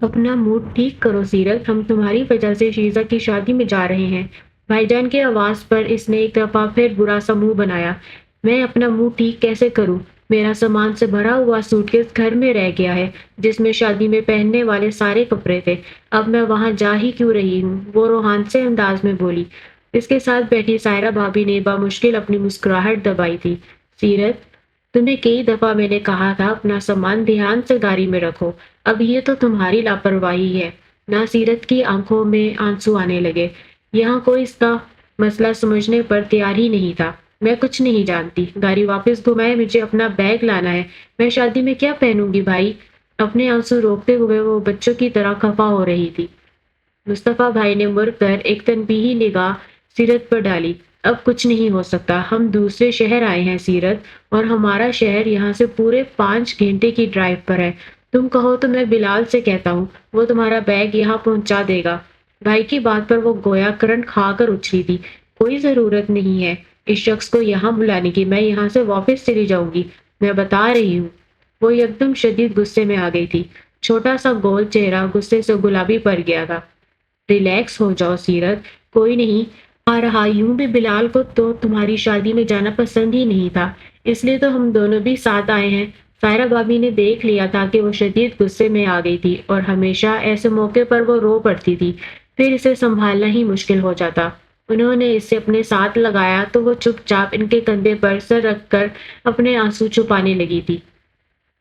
اپنا موڈ ٹھیک کرو سیرت، ہم تمہاری وجہ سے شیزہ کی شادی میں جا رہے ہیں۔ بھائی جان کے آواز پر اس نے ایک دفعہ پھر برا سا منہ بنایا۔ میں اپنا موڈ ٹھیک کیسے کروں؟ میرا سامان سے بھرا ہوا سوٹ کیس گھر میں رہ گیا ہے، جس میں شادی میں پہننے والے سارے کپڑے تھے۔ اب میں وہاں جا ہی کیوں رہی ہوں؟ وہ روحان سے انداز میں بولی۔ اس کے ساتھ بیٹھی سائرہ بھابی نے بامشکل اپنی مسکراہٹ دبائی تھی۔ سیرت، تمہیں کئی دفعہ میں نے کہا تھا اپنا سامان دھیان سے گاڑی میں رکھو۔ اب یہ تو تمہاری لاپرواہی ہے۔ ناصیرت کی آنکھوں میں آنسو آنے لگے۔ یہاں کوئی اس کا مسئلہ سمجھنے پر تیار ہی نہیں تھا۔ میں کچھ نہیں جانتی، گاڑی واپس گھمائے، مجھے اپنا بیگ لانا ہے۔ میں شادی میں کیا پہنوں گی بھائی؟ اپنے آنسو روکتے ہوئے وہ بچوں کی طرح خفا ہو رہی تھی۔ مصطفیٰ بھائی نے مڑ کر ایک تنبیہی نگاہ سیرت پر ڈالی۔ اب کچھ نہیں ہو سکتا، ہم دوسرے شہر آئے ہیں سیرت، اور ہمارا شہر یہاں سے پورے 5 گھنٹے کی ڈرائیو پر ہے۔ تم کہو تو میں بلال سے کہتا ہوں، وہ تمہارا بیگ یہاں پہنچا دے گا۔ بھائی کی بات پر وہ گویا کرنٹ کھا کر اچھی تھی۔ کوئی ضرورت نہیں ہے اس شخص کو یہاں بلانے کی، میں یہاں سے واپس چلی جاؤں گی، میں بتا رہی ہوں۔ وہ یکدم شدید غصے میں آ گئی تھی۔ چھوٹا سا گول چہرہ غصے سے گلابی پڑ گیا تھا۔ ریلیکس ہو جاؤ سیرت، کوئی نہیں آ رہا۔ یوں بھی بلال کو تو تمہاری شادی میں جانا پسند ہی نہیں تھا، اس لیے تو ہم دونوں بھی ساتھ آئے ہیں۔ سائرہ بھابی نے دیکھ لیا تھا کہ وہ شدید غصے میں آ گئی تھی، اور ہمیشہ ایسے موقع پر وہ رو پڑتی تھی، پھر اسے سنبھالنا ہی مشکل ہو جاتا۔ انہوں نے اسے اپنے ساتھ لگایا تو وہ چپ چاپ ان کے کندھے پر سر رکھ کر اپنے آنسو چھپانے لگی تھی۔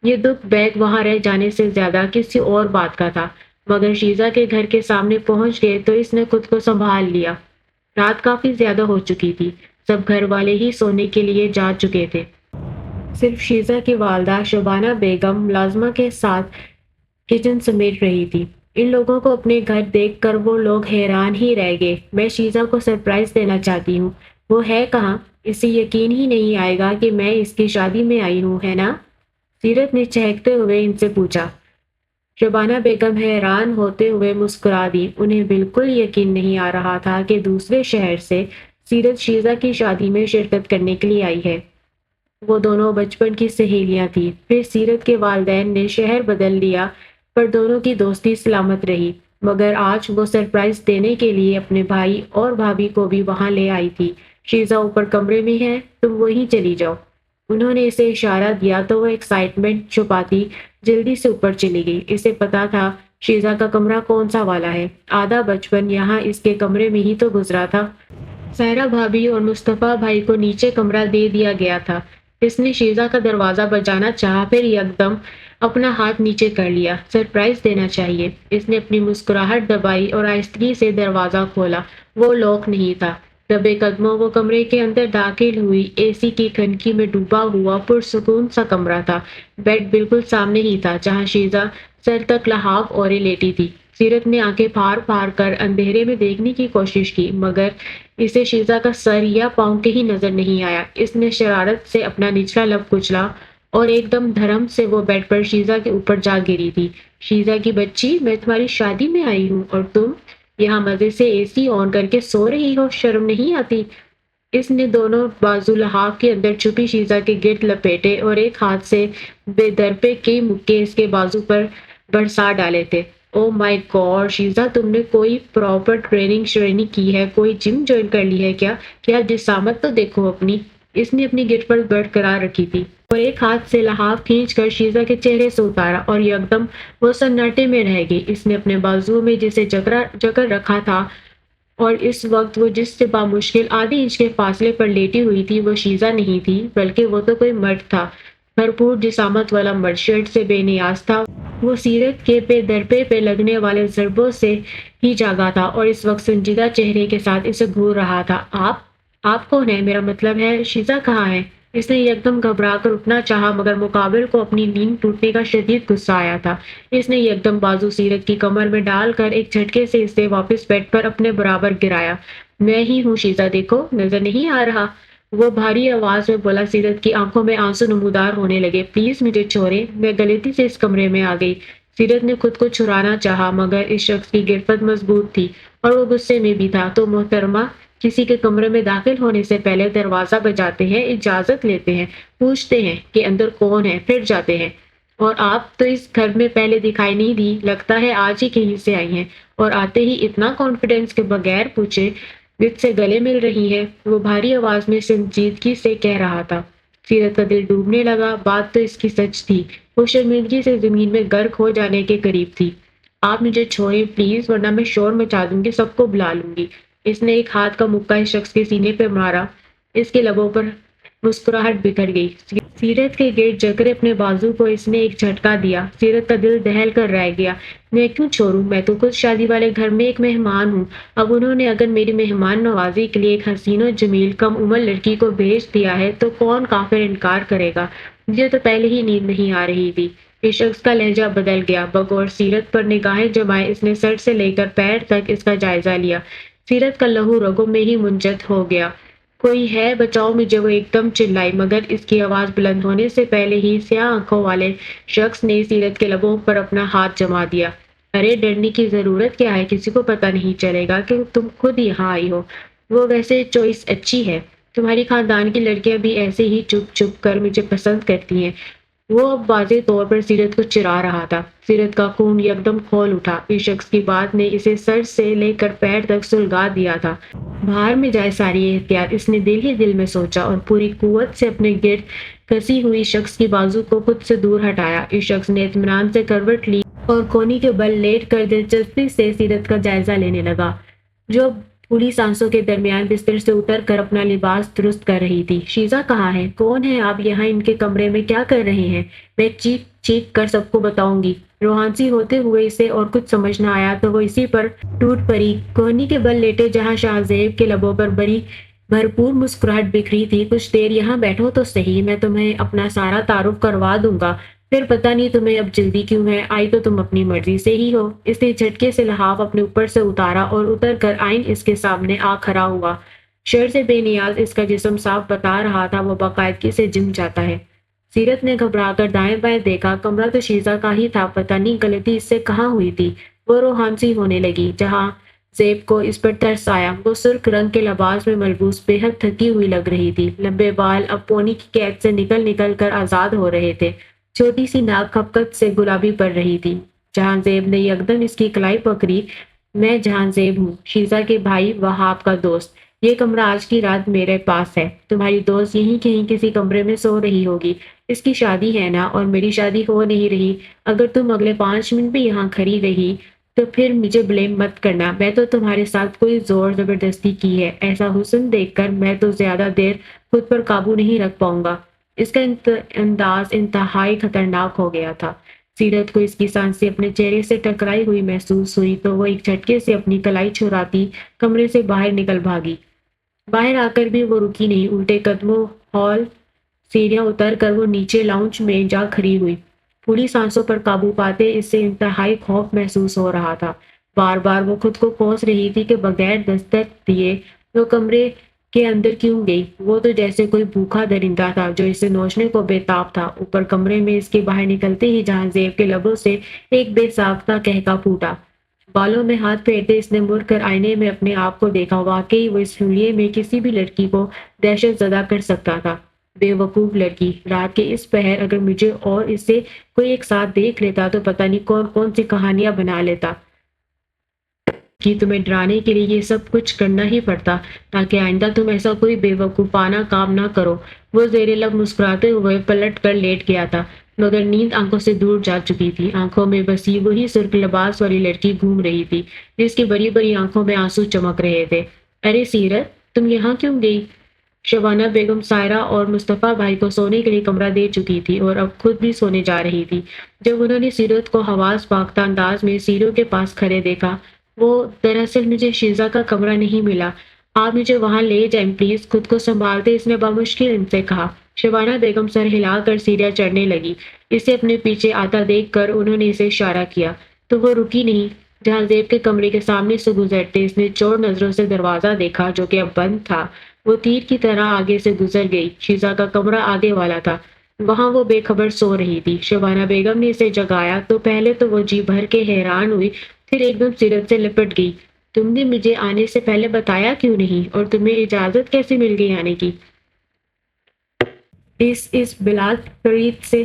یہ دکھ بیگ وہاں رہ جانے سے زیادہ کسی اور بات کا تھا، مگر شیزہ کے گھر کے سامنے پہنچ گئے تو اس نے خود کو سنبھال لیا۔ رات کافی زیادہ ہو چکی تھی، سب گھر والے ہی سونے کے لیے جا چکے تھے۔ صرف شیزہ کی والدہ شبانہ بیگم ملازمہ کے ساتھ کچن سمیٹ رہی تھی۔ ان لوگوں کو اپنے گھر دیکھ کر وہ لوگ حیران ہی رہ گئے۔ میں شیزہ کو سرپرائز دینا چاہتی ہوں، وہ ہے کہاں؟ اسے یقین ہی نہیں آئے گا کہ میں اس کی شادی میں آئی ہوں، ہے نا؟ سیرت نے چہکتے ہوئے ان سے پوچھا۔ شبانہ بیگم حیران ہوتے ہوئے مسکرا دی۔ انہیں بالکل یقین نہیں آ رہا تھا کہ دوسرے شہر سے سیرت شیزہ کی شادی میں شرکت کرنے کے لیے آئی ہے۔ وہ دونوں بچپن کی سہیلیاں تھیں، پھر سیرت کے والدین نے شہر بدل لیا، پر دونوں کی دوستی سلامت رہی۔ مگر آج وہ سرپرائز دینے کے لیے اپنے بھائی اور بھابھی کو بھی وہاں لے آئی تھی۔ شیزہ اوپر کمرے میں ہے، تم وہیں چلی جاؤ۔ انہوں نے اسے اشارہ دیا تو وہ ایکسائٹمنٹ چھپاتی جلدی سے اوپر چلی گئی۔ اسے پتا تھا شیزہ کا کمرہ کون سا والا ہے، آدھا بچپن یہاں اس کے کمرے میں ہی تو گزرا تھا۔ سائرہ بھابھی اور مصطفیٰ بھائی کو نیچے کمرہ دے دیا گیا تھا۔ اس نے شیزہ کا دروازہ بجانا چاہا، پھر یکدم اپنا ہاتھ نیچے کر لیا۔ سرپرائز دینا چاہیے۔ اس نے اپنی مسکراہٹ دبائی اور آہستگی سے دروازہ کھولا۔ وہ لاک نہیں تھا۔ دبے قدموں وہ کمرے کے اندر داخل ہوئی۔ اے سی کی کھنکی میں ڈوبا ہوا پرسکون سا کمرہ تھا۔ بیڈ بالکل سامنے ہی تھا جہاں شیزہ سر تک لحاف اوڑھے لیٹی تھی۔ سیرت نے آنکھیں پھاڑ پھاڑ کر اندھیرے میں دیکھنے کی کوشش کی، مگر اسے شیزہ کا سر یا پاؤں کہیں نظر نہیں آیا۔ اس نے شرارت سے اپنا نچلا لب کچلا اور ایک دم دھڑم سے وہ بیڈ پر شیزہ کے اوپر جا گری تھی۔ شیزہ کی بچی، میں تمہاری شادی میں آئی ہوں اور تم یہاں مزے سے اے سی آن کر کے سو رہی ہو، شرم نہیں آتی؟ اس نے دونوں بازو لحاف کے اندر چھپی شیزہ کے گرد لپیٹے اور ایک ہاتھ سے بے درپے کئی مکے اس کے بازو پر برسا ڈالے تھے۔ او مائی گاڈ شیزہ، تم نے کوئی پراپر ٹریننگ شریننگ کی ہے؟ کوئی جم جوائن کر لی ہے کیا جسامت تو دیکھو اپنی۔ اس نے اپنی گٹ پر برقرار رکھی تھی اور ایک ہاتھ سے لحاف کھینچ کر شیزہ کے چہرے سے اتارا، اور یکدم وہ سناٹے میں رہ گئی۔ اس نے اپنے بازو میں جسے جکڑ رکھا تھا، اور اس وقت وہ جس سے بامشکل آدھے انچ کے فاصلے پر لیٹی ہوئی تھی وہ شیزہ نہیں تھی، بلکہ وہ تو کوئی مرد تھا، بھرپور جسامت والا مرد، شرٹ سے بے نیاز تھا۔ وہ سیرت کے پے درپے پہ لگنے والے ضربوں سے ہی جاگا تھا، اور اس وقت سنجیدہ چہرے کے ساتھ اسے گھور رہا تھا۔ آپ کون ہیں؟ میرا مطلب ہے شیزہ کہاں ہے؟ اس نے یکدم گھبرا کر اٹھنا چاہا، مگر مقابل کو اپنی نیند ٹوٹنے کا شدید غصہ آیا تھا۔ اس نے یکدم بازو سیرت کی کمر میں ڈال کر ایک جھٹکے سے اسے واپس بیڈ پر اپنے برابر گرایا۔ میں ہی ہوں شیزہ، دیکھو، نظر نہیں آ رہا؟ وہ بھاری آواز میں بولا۔ سیرت کی آنکھوں میں آنسو نمودار ہونے لگے۔ پلیز مجھے چھوڑیں، میں غلطی سے اس کمرے میں آ گئی۔ سیرت نے خود کو چھڑانا چاہا، مگر اس شخص کی گرفت مضبوط تھی اور وہ غصے میں بھی تھا۔ تو محترمہ، کسی کے کمرے میں داخل ہونے سے پہلے دروازہ بجاتے ہیں، اجازت لیتے ہیں، پوچھتے ہیں کہ اندر کون ہے، پھر جاتے ہیں۔ اور آپ تو اس گھر میں پہلے دکھائی نہیں دی، لگتا ہے آج ہی کہیں سے آئی ہیں، اور آتے ہی اتنا کانفیڈنس کے بغیر پوچھے وت سے گلے مل رہی ہے، وہ بھاری آواز میں سنجیدگی سے کہہ رہا تھا۔ سیرت کا دل ڈوبنے لگا، بات تو اس کی سچ تھی، وہ شرمندگی سے زمین میں غرق ہو جانے کے قریب تھی۔ آپ مجھے چھوڑیں پلیز، ورنہ میں شور مچا دوں گی، سب کو بلا لوں گی۔ اس نے ایک ہاتھ کا مکہ اس شخص کے سینے پہ مارا، اس کے لبوں پر مسکراہٹ بکھر گئی۔ سیرت کے گرد جکڑے اپنے بازو کو اس نے ایک جھٹکا دیا۔ سیرت کا دل دہل کر رہ گیا۔ میں کیوں چھوڑوں؟ میں تو خود شادی والے گھر میں ایک مہمان ہوں۔ اب انہوں نے اگر میری مہمان نوازی کے لیے ایک حسین و جمیل کم عمر لڑکی کو بھیج دیا ہے تو کون کافر انکار کرے گا؟ مجھے تو پہلے ہی نیند نہیں آ رہی تھی۔ اس شخص کا لہجہ بدل گیا۔ بغور سیرت پر نگاہیں جمائے اس نے سر سے لے کر پیر تک اس کا جائزہ لیا۔ سیرت کا لہو رگوں میں ہی منجمد ہو گیا۔ کوئی ہے، بچاؤ مجھے، وہ ایک دم چلائی، مگر اس کی آواز بلند ہونے سے پہلے ہی سیاہ آنکھوں والے شخص نے سیرت کے لبوں پر اپنا ہاتھ جما دیا۔ ارے ڈرنے کی ضرورت کیا ہے، کسی کو پتہ نہیں چلے گا کہ تم خود یہاں آئی ہو۔ وہ ویسے چوائس اچھی ہے، تمہاری خاندان کی لڑکیاں بھی ایسے ہی چپ چپ کر مجھے پسند کرتی ہیں۔ وہ اب واضح طور پر سیرت کو چرا رہا تھا۔ سیرت کا خون یکدم کھول اٹھا۔ اس شخص کی بات نے اسے سر سے لے کر پیر تک سلگا دیا تھا۔ باہر میں جائے ساری احتیاط، اس نے دل ہی دل میں سوچا، اور پوری قوت سے اپنے گرد کسی ہوئی شخص کی بازو کو خود سے دور ہٹایا۔ اس شخص نے اطمینان سے کروٹ لی اور کونی کے بل لیٹ کر دلچسپی سے سیرت کا جائزہ لینے لگا، جو پوری سانسوں کے درمیان بستر سے اتر کر اپنا لباس درست کر رہی تھی۔ شیزا کہاں ہے؟ کون ہے آپ یہاں ان کے کمرے میں کیا کر رہے ہیں؟ میں چیخ چیخ کر سب کو بتاؤں گی۔ روحانسی ہوتے ہوئے اسے اور کچھ سمجھ نہ آیا تو وہ اسی پر ٹوٹ پڑی۔ کوہنی کے بل لیٹے جہاں شاہ زیب کے لبوں پر بڑی بھرپور مسکراہٹ بکھری تھی۔ کچھ دیر یہاں بیٹھو تو صحیح، میں تمہیں اپنا سارا تعارف کروا دوں گا، پھر پتہ نہیں تمہیں اب جلدی کیوں ہے، آئی تو تم اپنی مرضی سے ہی ہو۔ اس نے جھٹکے سے لحاف اپنے اوپر سے اتارا اور اتر کر آئین اس کے سامنے آ کھڑا ہوا۔ شر سے بے نیاز اس کا جسم صاف بتا رہا تھا وہ باقاعدگی سے جم جاتا ہے۔ سیرت نے گھبرا کر دائیں بائیں دیکھا، کمرہ تو شیزا کا ہی تھا، پتہ نہیں غلطی اس سے کہاں ہوئی تھی۔ وہ روحانسی ہونے لگی۔ جہاں زیب کو اس پر ترس آیا، وہ سرخ رنگ کے لباس میں ملبوس بے حد تھکی ہوئی لگ رہی تھی۔ لمبے بال اب پونی کی قید سے نکل نکل کر آزاد ہو رہے تھے، چھوٹی سی ناک کھپکت سے گلابی پڑ رہی تھی۔ جہاں زیب نے یکدم اس کی کلائی پکڑی۔ میں جہاں زیب ہوں، شیزا کے بھائی وہاب کا دوست۔ یہ کمرہ آج کی رات میرے پاس ہے، تمہاری دوست یہیں کہیں کسی کمرے میں سو رہی ہوگی۔ اس کی شادی ہے نا، اور میری شادی ہو نہیں رہی۔ اگر تم اگلے 5 منٹ بھی یہاں کھڑی رہی تو پھر مجھے بلیم مت کرنا، میں تو تمہارے ساتھ کوئی زور زبردستی کی ہے۔ ایسا حسن دیکھ کر میں تو زیادہ دیر خود پر قابو نہیں رکھ پاؤں گا۔ اس کا انداز انتہائی خطرناک ہو گیا تھا۔ سیرت کو اس کی سانسیں اپنے چہرے سے ٹکرائی ہوئی محسوس ہوئی تو وہ ایک جھٹکے سے اپنی کلائی چھڑاتی کمرے سے باہر نکل بھاگی۔ باہر آ کر بھی وہ رکی نہیں، الٹے قدموں ہال سیڑھیاں اتر کر وہ نیچے لاؤنج میں جا کھڑی ہوئی۔ پوری سانسوں پر قابو پاتے اس سے انتہائی خوف محسوس ہو رہا تھا۔ بار بار وہ خود کو کوس رہی تھی کہ بغیر دستک دیے وہ کمرے کے اندر کیوں گئی۔ وہ تو جیسے کوئی بھوکا درندہ تھا جو اسے نوچنے کو بے تاب تھا۔ اوپر کمرے میں اس کے باہر نکلتے ہی جہاں زیب کے لبوں سے ایک بے ساختہ قہقہ پھوٹا۔ بالوں میں ہاتھ پھیرتے اس نے مڑ کر آئینے میں اپنے آپ کو دیکھا۔ واقعی وہ اس حلیے میں کسی بھی لڑکی کو دہشت زدہ کر سکتا تھا۔ بے وقوف لڑکی، رات کے اس پہر اگر مجھے اور اسے کوئی ایک ساتھ دیکھ لیتا تو پتہ نہیں کون کون سی کہانیاں بنا لیتا کہ تمہیں ڈرانے کے لیے یہ سب کچھ کرنا ہی پڑتا تاکہ آئندہ تم ایسا کوئی بے وقوفانہ کام نہ کرو۔ وہ زیر لب مسکراتے ہوئے پلٹ کر لیٹ گیا تھا، مگر نیند آنکھوں سے دور جا چکی تھی۔ آنکھوں میں بسی وہی سرخ لباس والی لڑکی گھوم رہی تھی جس کی بڑی بڑی آنکھوں میں آنسو چمک رہے تھے۔ ارے سیرت، تم یہاں کیوں گئی؟ شبانہ بیگم سائرہ اور مصطفیٰ بھائی کو سونے کے لیے کمرہ دے چکی تھی اور اب خود بھی سونے جا رہی تھی جب انہوں نے سیرت کو حواس باختہ انداز میں سیڑھیوں کے پاس کھڑے دیکھا۔ وہ دراصل مجھے شیزا کا کمرہ نہیں ملا، آپ مجھے وہاں لے جائیں پلیز، خود کو سنبھالتے اس نے بامشکل ان سے کہا۔ شبانہ بیگم سر ہلا کر سیڑھیاں چڑھنے لگی۔ اسے اپنے پیچھے آتا دیکھ کر انہوں نے اسے اشارہ کیا تو وہ رکی نہیں۔ جہاں زیب کے کمرے کے سامنے سے گزرتے اس نے چور نظروں سے دروازہ دیکھا جو کہ اب بند تھا۔ وہ تیر کی طرح آگے سے گزر گئی۔ شیزا کا کمرہ آگے والا تھا، وہاں وہ بے خبر سو رہی تھی۔ شبانہ بیگم نے اسے جگایا تو پہلے تو وہ جی بھر کے حیران ہوئی، پھر ایک دم سیرت سے لپٹ گئی۔ تم نے مجھے آنے سے پہلے بتایا کیوں نہیں، اور تمہیں اجازت کیسے مل گئی آنے کی؟ اس بلاد فرید سے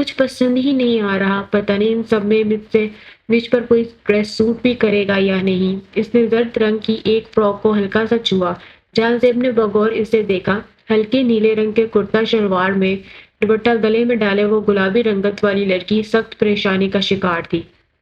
کچھ پسند ہی نہیں آ رہا، پتہ نہیں ان سب میں مجھ پر کوئی ڈریس سوٹ بھی کرے گا یا نہیں۔ اس نے زرد رنگ کی ایک فراک کو ہلکا سا چھوا۔ جہاں زیب نے بغور اسے دیکھا، ہلکے نیلے رنگ کے کرتا شلوار میں دوپٹہ گلے میں ڈالے وہ گلابی رنگت والی لڑکی سخت پریشانی کا شکار تھی۔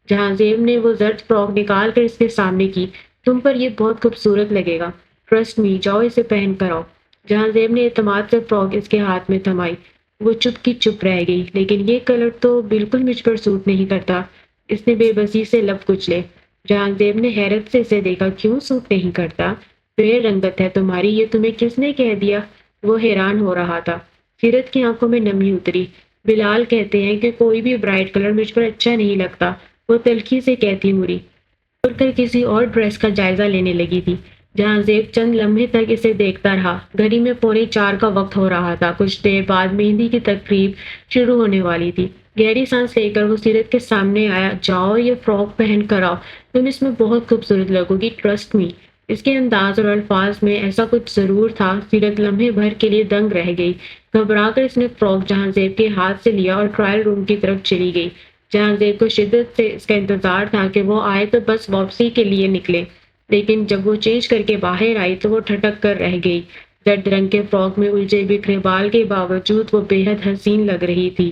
جہاں زیب نے وہ زرد فراک نکال کر اس کے سامنے کی۔ تم پر یہ بہت خوبصورت لگے گا، ٹرسٹ می، جاؤ اسے پہن کر آؤ۔ جہاں زیب نے اعتماد سے فراک اس کے ہاتھ میں تھمائی۔ وہ چپ کی چپ رہ گئی۔ لیکن یہ کلر تو بالکل مجھ پر سوٹ نہیں کرتا، اس نے بے بسی سے لب کچلے۔ جہاں زیب نے حیرت سے اسے دیکھا۔ کیوں سوٹ نہیں کرتا؟ بے رنگت ہے تمہاری، یہ تمہیں کس نے کہہ دیا؟ وہ حیران ہو رہا تھا۔ سیرت کی آنکھوں میں نمی اتری۔ بلال کہتے ہیں کہ کوئی بھی برائٹ کلر مجھ پر اچھا نہیں لگتا، وہ تلخی سے کہتی مڑی اڑ کر کسی اور ڈریس کا جائزہ لینے لگی تھی۔ جہاں زیب چند لمحے تک اسے دیکھتا رہا۔ گھڑی میں 3:45 کا وقت ہو رہا تھا۔ کچھ دیر بعد مہندی کی تقریب شروع ہونے والی تھی۔ گہری سانس لے کر وہ سیرت کے سامنے آیا۔ جاؤ یہ فراک پہن کر آؤ، تم اس میں بہت خوبصورت لگو گی، ٹرسٹ می۔ اس کے انداز اور الفاظ میں ایسا کچھ ضرور تھا۔ سیرت لمحے بھر کے لیے دنگ رہ گئی۔ گھبرا کر اس نے فراک جہاں زیب کے ہاتھ سے لیا اور ٹرائل روم کی طرف چلی گئی۔ جہاں زیب کو شدت سے اس کا انتظار تھا کہ وہ آئے تو بس واپسی کے لیے نکلے، لیکن جب وہ چینج کر کے باہر آئی تو وہ ٹھٹک کر رہ گئی۔ زرد رنگ کے فراک میں الجھے بکھرے بال کے باوجود وہ بے حد حسین لگ رہی تھی۔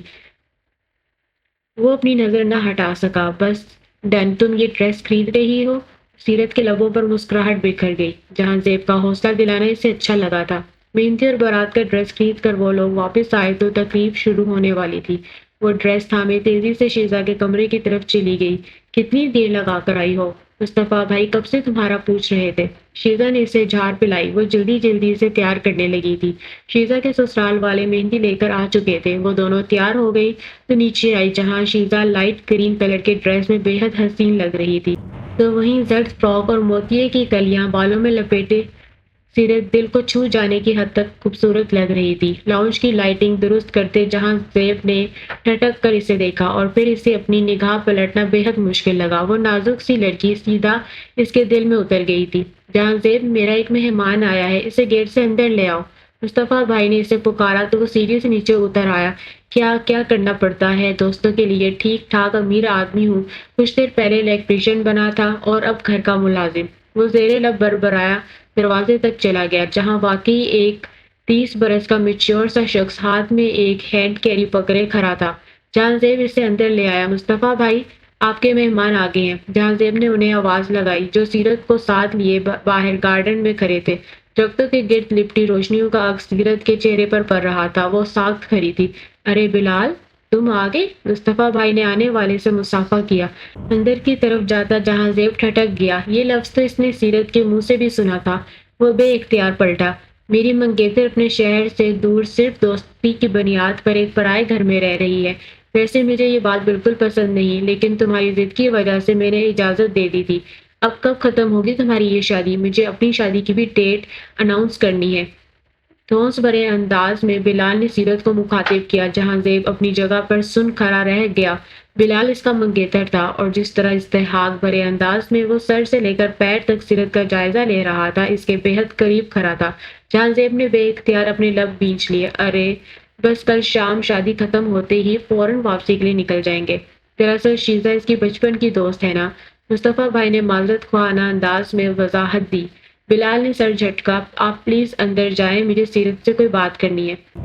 وہ اپنی نظر نہ ہٹا سکا۔ بس ڈن، تم یہ ڈریس خرید رہی ہو؟ سیرت کے لبوں پر مسکراہٹ بکھر گئی۔ جہاں زیب کا حوصلہ دلانا اسے اچھا لگا تھا۔ مہندی اور بارات کا ڈریس خرید کر وہ لوگ واپس آئے تو تقریب شروع ہونے والی تھی۔ وہ ڈریس تھامے تیزی سے شیزا کے کمرے کی طرف چلی گئی۔ کتنی دیر لگا کر آئی ہو؟ مصطفیٰ بھائی کب سے تمہارا پوچھ رہے تھے۔ شیزا نے اسے جھاڑ پلائی۔ وہ جلدی جلدی سے تیار کرنے لگی تھی۔ شیزا کے سسرال والے مہندی لے کر آ چکے تھے۔ وہ دونوں تیار ہو گئی تو نیچے آئی، جہاں شیزا لائٹ گرین کلر کے ڈریس میں بے حد حسین لگ رہی تھی، تو وہیں زرد فراک اور موتیے کی کلیاں بالوں میں لپیٹے سیرت دل کو چھو جانے کی حد تک خوبصورت لگ رہی تھی۔ لاؤنج کی لائٹنگ درست کرتے جہاں زیب نے ٹھٹک کر اسے دیکھا اور پھر اسے اپنی نگاہ پلٹنا بے حد مشکل لگا۔ وہ نازک سی لڑکی سیدھا اس کے دل میں اتر گئی تھی۔ جہاں زیب، میرا ایک مہمان آیا ہے، اسے گیٹ سے اندر لے آؤ۔ مصطفیٰ بھائی نے اسے پکارا تو وہ سیڑھی سے نیچے اتر آیا۔ کیا کیا کرنا پڑتا ہے دوستوں کے لیے، ٹھیک ٹھاک امیر آدمی ہوں، کچھ دیر پہلے الیکٹریشین بنا تھا اور اب گھر کا ملازم۔ وہ زیر لب بربرایا دروازے تک چلا گیا، جہاں واقعی ایک 30 برس کا میچور سا شخص ہاتھ میں ایک ہینڈ کیری پکڑے کھڑا تھا۔ جہاں زیب اسے اندر لے آیا۔ مصطفیٰ بھائی، آپ کے مہمان آ گئے ہیں۔ جہاں زیب نے انہیں آواز لگائی، جو سیرت کو ساتھ لیے باہر گارڈن میں کھڑے تھے۔ درختوں کے گرد لپٹی روشنیوں کا عکس سیرت کے چہرے پر پڑ رہا تھا۔ وہ ساکت کھڑی تھی۔ ارے بلال، تم آ گئے؟ مصطفیٰ بھائی نے آنے والے سے مصافحہ کیا۔ اندر کی طرف جاتا جہاں زیب ٹھٹک گیا۔ یہ لفظ تو اس نے سیرت کے منہ سے بھی سنا تھا۔ وہ بے اختیار پلٹا۔ میری منگیتر اپنے شہر سے دور صرف دوستی کی بنیاد پر ایک پرائے گھر میں رہ رہی ہے۔ ویسے مجھے یہ بات بالکل پسند نہیں، لیکن تمہاری ضد کی وجہ سے میں نے اجازت دے دی تھی۔ اب کب ختم ہوگی تمہاری یہ شادی؟ مجھے اپنی شادی کی بھی ڈیٹ اناؤنس کرنی ہے۔ دھونس بھرے انداز میں بلال نے سیرت کو مخاطب کیا۔ جہاں زیب اپنی جگہ پر سن کھڑا رہ گیا۔ بلال اس کا منگیتر تھا اور جس طرح استحقاق بھرے انداز میں وہ سر سے لے کر پیر تک سیرت کا جائزہ لے رہا تھا، اس کے بے حد قریب کھڑا تھا۔ جہاں زیب نے بے اختیار اپنے لب بھینچ لیے۔ ارے بس کل شام شادی ختم ہوتے ہی فوراً واپسی کے لیے نکل جائیں گے۔ دراصل شیزا اس کی بچپن کی دوست ہے نا، مصطفیٰ بھائی نے معذرت خواہانہ انداز میں وضاحت دی۔ بلال نے سر جھٹکا۔ آپ پلیز اندر جائیں، مجھے سیرت سے کوئی بات کرنی ہے۔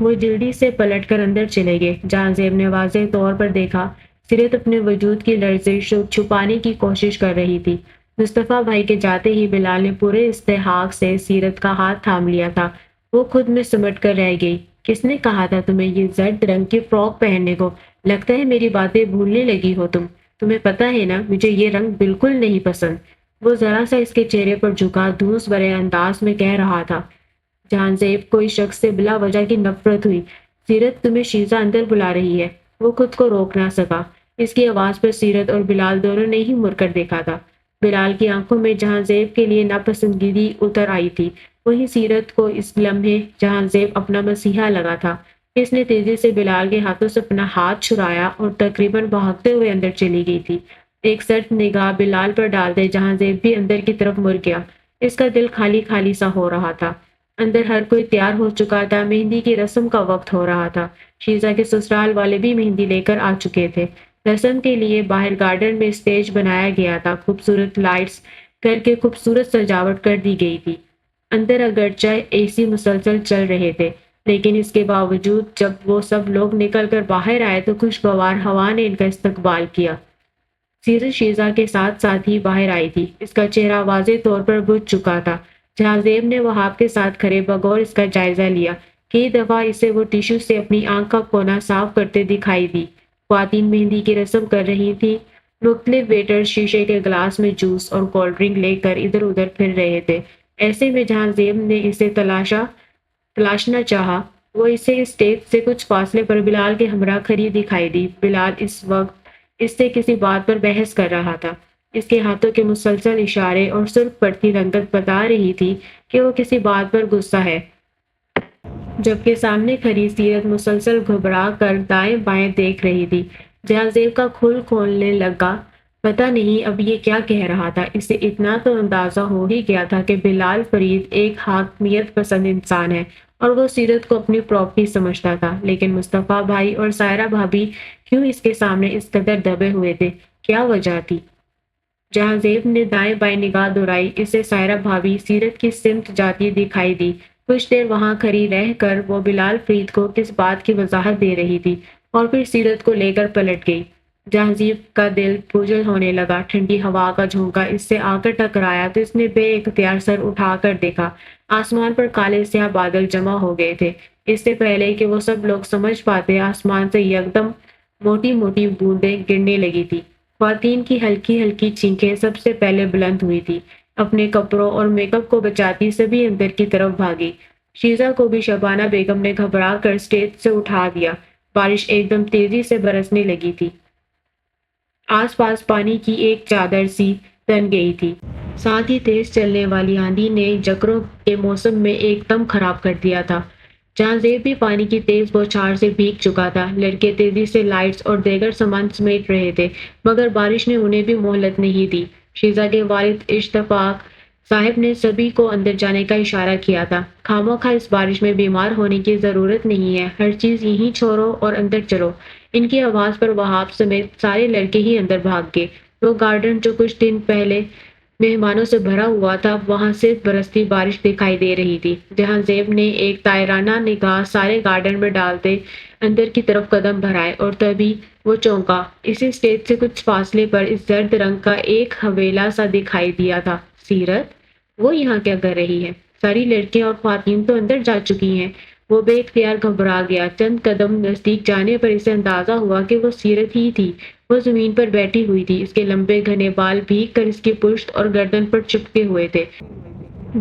وہ جلدی سے پلٹ کر اندر چلے گئے۔ جہاں زیب نے واضح طور پر دیکھا سیرت اپنے وجود کی لرزش چھپانے کی کوشش کر رہی تھی۔ مصطفیٰ بھائی کے جاتے ہی بلال نے پورے استحقاق سے سیرت کا ہاتھ تھام لیا تھا۔ وہ خود میں سمٹ کر رہ گئی۔ کس نے کہا تھا تمہیں یہ زرد رنگ کی فراک پہننے کو؟ لگتا ہے میری باتیں بھولنے لگی ہو تم۔ تمہیں پتہ ہے نا مجھے یہ رنگ بالکل نہیں پسند۔ وہ ذرا سا اس کے چہرے پر جھکا دھونس بھرے انداز میں کہہ رہا تھا۔ جہاں زیب کو اس شخص سے بلا وجہ کی نفرت ہوئی۔ سیرت، تمہیں شیزا اندر بلا رہی ہے۔ وہ خود کو روک نہ سکا۔ اس کی آواز پر سیرت اور بلال دونوں نے ہی مڑ کر دیکھا تھا۔ بلال کی آنکھوں میں جہاں زیب کے لیے ناپسندگی اتر آئی تھی، وہیں سیرت کو اس لمحے جہاں زیب اپنا مسیحا لگا تھا۔ اس نے تیزی سے بلال کے ہاتھوں سے اپنا ہاتھ چھڑایا اور تقریباً بھاگتے ہوئے اندر چلی گئی تھی۔ ایک سرد نگاہ بلال پر ڈالتے جہاں زیب بھی اندر کی طرف مڑ گیا۔ اس کا دل خالی خالی سا ہو رہا تھا۔ اندر ہر کوئی تیار ہو چکا تھا، مہندی کی رسم کا وقت ہو رہا تھا۔ شیزا کے سسرال والے بھی مہندی لے کر آ چکے تھے۔ رسم کے لیے باہر گارڈن میں اسٹیج بنایا گیا تھا، خوبصورت لائٹس کر کے خوبصورت سجاوٹ کر دی گئی تھی۔ اندر اگرچہ اے سی مسلسل چل رہے تھے، لیکن اس کے باوجود جب وہ سب لوگ نکل کر باہر آئے تو خوشگوار ہوا نے ان کا استقبال کیا۔ سیرت شیزا کے ساتھ ساتھ ہی باہر آئی تھی۔ اس کا چہرہ واضح طور پر بجھ چکا تھا۔ جہاں زیب نے وہاب کے ساتھ کھڑے بغور اس کا جائزہ لیا۔ کئی دفعہ اسے وہ ٹیشو سے اپنی آنکھ کا کونا صاف کرتے دکھائی دی۔ خواتین مہندی کی رسم کر رہی تھی۔ مختلف ویٹر شیشے کے گلاس میں جوس اور کولڈ ڈرنک لے کر ادھر ادھر پھر رہے تھے۔ ایسے میں جہاں زیب نے اسے تلاشنا چاہا، وہ اسے اسٹیج سے کچھ فاصلے پر بلال کے ہمراہ کھڑی دکھائی دی۔ بلال اس وقت اس سے کسی بات پر بحث کر رہا تھا۔ اس کے ہاتھوں کے مسلسل اشارے اور سرخ پڑتی رنگت بتا رہی تھی کہ وہ کسی بات پر غصہ ہے، جبکہ سامنے کھڑی سیرت مسلسل گھبرا کر دائیں بائیں دیکھ رہی تھی۔ جہاں زیب کا کھول کھولنے لگا، پتہ نہیں اب یہ کیا کہہ رہا تھا۔ اسے اتنا تو اندازہ ہو ہی گیا تھا کہ بلال فرید ایک حاکمیت پسند انسان ہے اور وہ سیرت کو اپنی پراپرٹی سمجھتا تھا، لیکن مصطفیٰ بھائی اور سائرہ بھابی کیوں اس کے سامنے اس قدر دبے ہوئے تھے؟ کیا وجہ تھی؟ جہاں زیب نے دائیں بائیں نگاہ دوڑائی، اسے سائرہ بھابی سیرت کی سمت جاتی دکھائی دی۔ کچھ دیر وہاں کھڑی رہ کر وہ بلال فرید کو کس بات کی وضاحت دے رہی تھی اور پھر سیرت کو لے کر پلٹ گئی۔ جہاں زیب کا دل بوجھل ہونے لگا، ٹھنڈی ہوا کا جھونکا اس سے آ کر ٹکرایا تو اس نے بے اختیار سر اٹھا کر دیکھا۔ آسمان پر کالے سیاہ بادل جمع ہو گئے تھے۔ اس سے پہلے کہ وہ سب لوگ سمجھ پاتے، آسمان سے یکدم موٹی موٹی بوندیں گرنے لگی تھی۔ خواتین کی ہلکی ہلکی چینخیں سب سے پہلے بلند ہوئی تھی۔ اپنے کپڑوں اور میک اپ کو بچاتی سبھی اندر کی طرف بھاگی۔ شیزا کو بھی شبانہ بیگم نے گھبرا کر اسٹیج سے اٹھا دیا۔ بارش ایک دم تیزی سے برسنے لگی تھی۔ آس پاس پانی کی ایک چادر سی تن گئی تھی۔ ساتھ ہی تیز چلنے والی آندھی نے جکروں کے موسم میں ایک دم خراب کر دیا تھا۔ جہاں زیب بھی پانی کی تیز بوچھار سے بھیگ چکا تھا۔ لڑکے تیزی سے لائٹس اور دیگر سامان سمیٹ رہے تھے، مگر بارش نے انہیں بھی مہلت نہیں دی۔ شیزا کے والد اشتفاق صاحب نے سبھی کو اندر جانے کا اشارہ کیا تھا۔ خاموخواہ اس بارش میں بیمار ہونے کی ضرورت نہیں ہے، ہر چیز یہیں چھوڑو اور اندر چلو۔ ان کی آواز پر وہاب سمیت سارے لڑکے ہی اندر بھاگ گئے۔ وہ گارڈن جو کچھ دن پہلے مہمانوں سے بھرا ہوا تھا، وہاں صرف برستی بارش دکھائی دے رہی تھی۔ جہاں زیب نے ایک طائرانہ نگاہ سارے گارڈن میں ڈالتے اندر کی طرف قدم بڑھائے اور تبھی وہ چونکا۔ اسی اسٹیج سے کچھ فاصلے پر اس زرد رنگ کا ایک حویلا سا دکھائی دیا تھا۔ سیرت، وہ یہاں کیا کر رہی ہے؟ ساری لڑکیاں اور خواتین تو اندر جا چکی ہیں۔ وہ بے اختیار گھبرا گیا۔ چند قدم نزدیک جانے پر اسے اندازہ ہوا کہ وہ سیرت ہی تھی۔ وہ زمین پر بیٹھی ہوئی تھی، اس کے لمبے گھنے بال بھیگ کر اس کی پشت اور گردن پر چپکے ہوئے تھے۔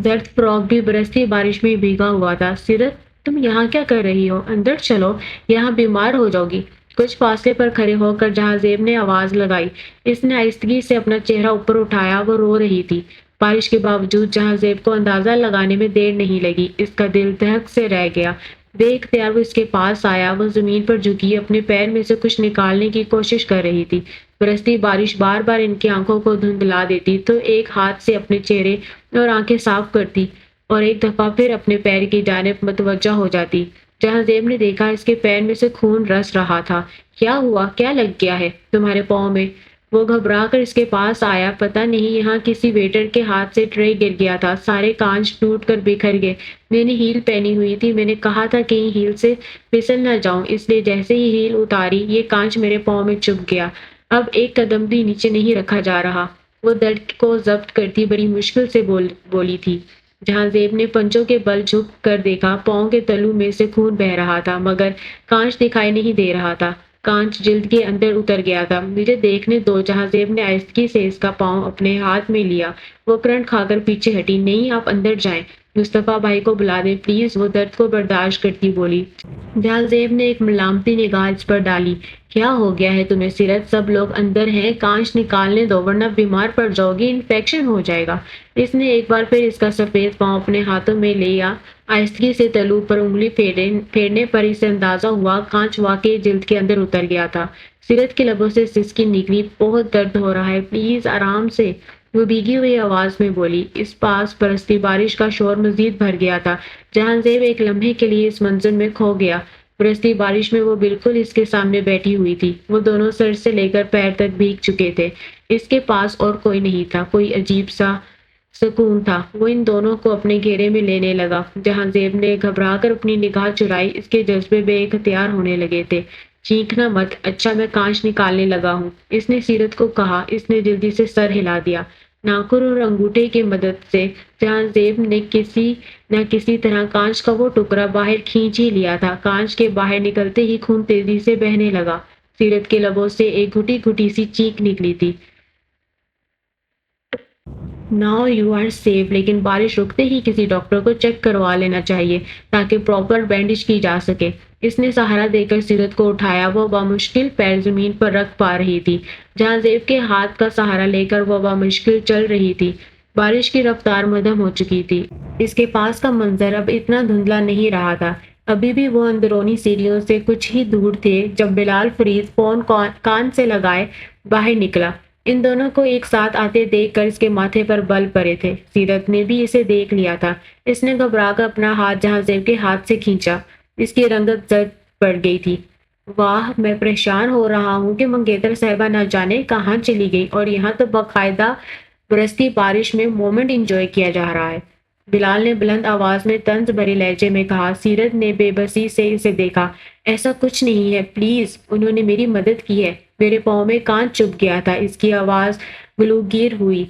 زرد فراک بھی برستی بارش میں بھیگا ہوا تھا۔ سیرت، تم یہاں کیا کر رہی ہو؟ اندر چلو، یہاں بیمار ہو جاؤ گی۔ کچھ فاصلے پر کھڑے ہو کر جہاں زیب نے آواز لگائی۔ اس نے آہستگی سے اپنا چہرہ اوپر اٹھایا، وہ رو رہی تھی۔ بارش کے باوجود جہاں زیب کو اندازہ لگانے میں دیر نہیں لگی، اس کا دل دھڑک سے رہ گیا۔ بے اختیار وہ اس کے پاس آیا۔ وہ زمین پر جھکی اپنے پیر میں سے کچھ نکالنے کی کوشش کر رہی تھی۔ برستی بارش بار بار ان کی آنکھوں کو دھندلا دیتی، تو ایک ہاتھ سے اپنے چہرے اور آنکھیں صاف کرتی اور ایک دفعہ پھر اپنے پیر کی جانب متوجہ ہو جاتی۔ جہاں زیب نے دیکھا اس کے پیر میں سے خون رس رہا تھا۔ کیا ہوا؟ کیا لگ گیا ہے تمہارے پاؤں میں؟ وہ گھبرا کر اس کے پاس آیا۔ پتہ نہیں یہاں کسی ویٹر کے ہاتھ سے ٹرے گر گیا تھا، سارے کانچ ٹوٹ کر بکھر گئے۔ میں نے ہیل پہنی ہوئی تھی، میں نے کہا تھا کہیں ہیل سے پھسل نہ جاؤں، اس لیے جیسے ہی ہیل اتاری یہ کانچ میرے پاؤں میں چبھ گیا۔ اب ایک قدم بھی نیچے نہیں رکھا جا رہا۔ وہ درد کو ضبط کرتی بڑی مشکل سے بولی تھی۔ جہاں زیب نے پنجوں کے بل جھک کر دیکھا، پاؤں کے تلو میں سے خون بہہ رہا تھا، مگر کانچ دکھائی نہیں دے رہا تھا۔ کانچ جلد کے اندر اتر گیا تھا۔ مجھے دیکھنے دو۔ جہاں زیب نے آہستگی سے اس کا پاؤں اپنے ہاتھ میں لیا۔ وہ کرنٹ کھا کر پیچھے ہٹی۔ نہیں، آپ اندر جائیں، مصطفیٰ بھائی کو بلا دیں پلیز، وہ درد کو برداشت کرتی بولی۔ جہاں زیب نے ایک ملامتی نگاہ اس پر ڈالی۔ کیا ہو گیا ہے تمہیں سیرت؟ سب لوگ اندر ہیں، کانچ نکالنے دو ورنہ بیمار پڑ جاؤ گی، انفیکشن ہو جائے گا۔ اس نے ایک بار پھر اس کا سفید پاؤں اپنے ہاتھوں میں لیا۔ آہستگی سے تلو پر انگلی پھیرنے پر اسے اندازہ ہوا کانچ واقعی جلد کے اندر اتر گیا تھا۔ سیرت کے لبوں سے سسکی نکلی۔ بہت درد ہو رہا ہے، پلیز آرام سے۔ وہ بھیگی ہوئی آواز میں بولی۔ اس پاس برستی بارش کا شور مزید بڑھ گیا تھا۔ جہاں زیب ایک لمحے کے لیے اس منظر میں کھو گیا۔ برستی بارش میں وہ بالکل اس کے سامنے بیٹھی ہوئی تھی۔ وہ دونوں سر سے لے کر پیر تک بھیگ چکے تھے۔ اس کے پاس اور کوئی نہیں تھا۔ کوئی عجیب سا سکون تھا۔ وہ ان دونوں کو اپنے گھیرے میں لینے لگا۔ جہاں زیب نے گھبرا کر اپنی نگاہ چرائی، اس کے جذبے بے اختیار ہونے لگے تھے۔ چیخنا مت، اچھا میں کانچ نکالنے لگا ہوں، اس نے سیرت کو کہا۔ اس نے جلدی سے سر ہلا دیا۔ ناخن اور انگوٹھے کی مدد سے جہاں زیب نے کسی نہ کسی طرح کانچ کا وہ ٹکڑا باہر کھینچ ہی لیا تھا۔ کانچ کے باہر نکلتے ہی خون تیزی سے بہنے لگا۔ سیرت کے لبوں سے ایک گھٹی گھٹی سی چیخ نکلی تھی۔ Now you are safe، لیکن بارش رکتے ہی کسی ڈاکٹر کو چیک کروا لینا چاہیے تاکہ پراپر بینڈیج کی جا سکے۔ اس نے سہارا دے کر سیرت کو اٹھایا۔ وہ بامشکل پیر زمین پر رکھ پا رہی تھی۔ جہاں زیب کے ہاتھ کا سہارا لے کر وہ بامشکل چل رہی تھی۔ بارش کی رفتار مدھم ہو چکی تھی۔ اس کے پاس کا منظر اب اتنا دھندلا نہیں رہا تھا۔ ابھی بھی وہ اندرونی سیڑھیوں سے کچھ ہی دور تھے جب بلال فرید فون کان سے لگائے باہر نکلا۔ ان دونوں کو ایک ساتھ آتے دیکھ کر اس کے ماتھے پر بل پڑے تھے۔ سیرت نے بھی اسے دیکھ لیا تھا۔ اس نے گھبرا کر اپنا ہاتھ جہاں زیب کے ہاتھ سے کھینچا۔ اس کی رنگت زرد پڑ گئی تھی۔ واہ، میں پریشان ہو رہا ہوں کہ منگیتر صاحبہ نہ جانے کہاں چلی گئی، اور یہاں تو باقاعدہ برستی بارش میں مومنٹ انجوائے کیا جا رہا ہے، بلال نے بلند آواز میں طنز بھرے لہجے میں کہا۔ سیرت نے بے بسی سے اسے دیکھا۔ ایسا کچھ نہیں ہے، پلیز، انہوں نے میری مدد کی ہے، میرے پاؤں میں کانچ چبھ گیا تھا۔ اس کی آواز گلوگیر ہوئی۔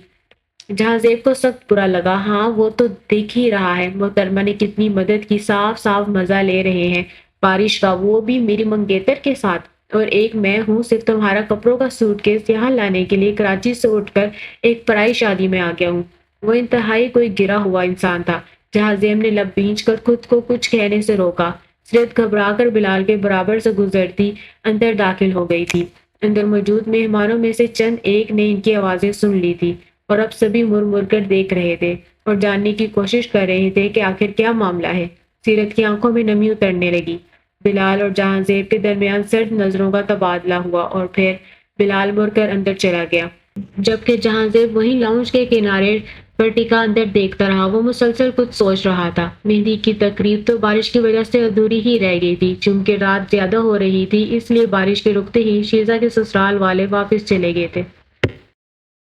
جہاں زیب کو سخت برا لگا۔ ہاں وہ تو دیکھ ہی رہا ہے، محترمہ نے کتنی مدد کی، صاف صاف مزہ لے رہے ہیں بارش کا، وہ بھی میری منگیتر کے ساتھ، اور ایک میں ہوں صرف تمہارا کپڑوں کا سوٹ کیس یہاں لانے کے لیے کراچی سے اٹھ کر ایک پرائی شادی میں آ گیا ہوں۔ وہ انتہائی کوئی گرا ہوا انسان تھا۔ جہاں زیب نے لب بھینچ کر خود کو کچھ کہنے سے روکا۔ سیرت گھبرا کر بلال کے برابر سے گزرتی اندر داخل ہو گئی تھی۔ اندر موجود مہمانوں میں سے چند ایک نے ان کی آوازیں سن لی تھی، اور اب سبھی مڑ مڑ کر دیکھ رہے تھے اور جاننے کی کوشش کر رہے تھے کہ آخر کیا معاملہ ہے۔ سیرت کی آنکھوں میں نمی اترنے لگی۔ بلال اور جہاں زیب کے درمیان سرد نظروں کا تبادلہ ہوا، اور پھر بلال مڑ کر اندر چلا گیا، جبکہ جہاں زیب وہیں لاؤنج کے کنارے پر ٹکا اندر دیکھتا رہا۔ وہ مسلسل کچھ سوچ رہا تھا۔ مہندی کی تقریب تو بارش کی وجہ سے ادھوری ہی رہ گئی تھی۔ چونکہ رات زیادہ ہو رہی تھی، اس لیے بارش کے رکتے ہی شیزا کے سسرال والے واپس چلے گئے تھے۔